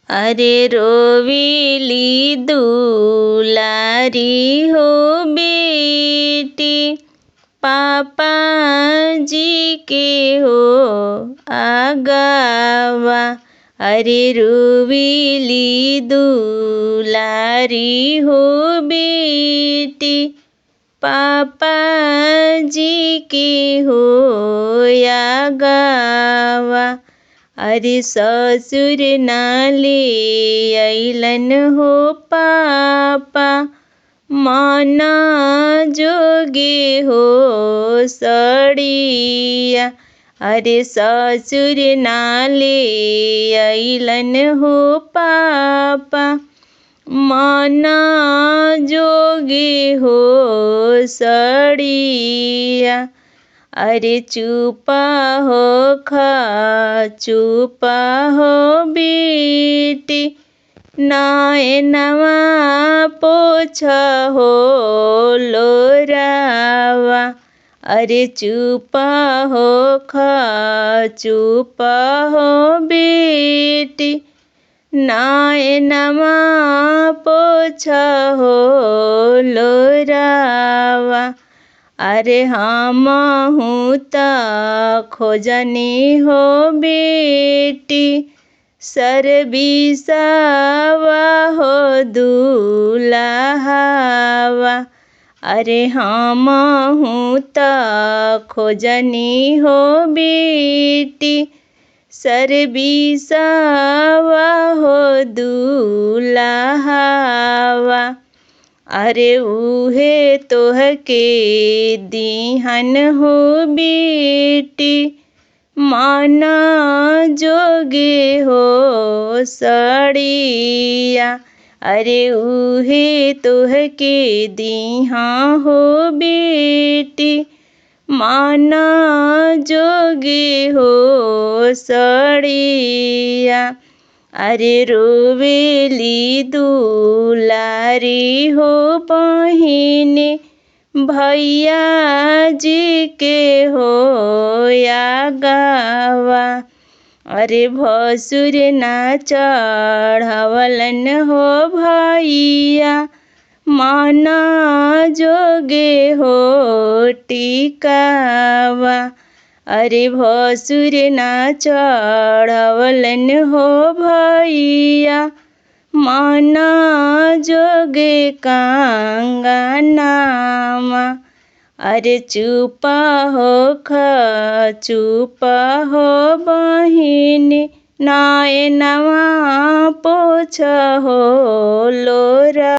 अरे रोविली दुलारी हो बेटी, पापा जी के हो आगावा। अरे रोविली दुलारी हो बेटी, पापा जी के हो आगावा। अरे ससुर नाले अइलन हो पापा, माना जोगे हो सड़िया। अरे ससुर नाले अइलन हो पापा, माना जोगे हो सड़िया। अरे चुपा हो खा चुपा हो बेटी, नाय नवा पोछा हो लोरावा। अरे चुपा हो खा चुपा हो बेटी, नाय नवा पोछा हो लोरावा। अरे हमहु त खोजनी हो बेटी, सरबिसावा हो दुलाहावा। अरे हमहु त खोजनी हो बेटी, सरबिसावा हो दुलाहावा। अरे उहे तोहके दिहन हो बेटी, माना जोगे हो सड़िया। अरे उहे तोहके दिहा हो बेटी, माना जोगे हो सड़िया। अरे रोवेली दुलारी हो बहिनी, भैया जी के हो आगावा। अरे भसुर ना चढ़वलन हो भैया, माना जोगे हो टिकावा। अरे भसुर ना चढ़वलन हो भैया, माना जोगे कांगनामा। अरे चुपा हो खा चुपा हो बहिनी, नाय नवा पोछा हो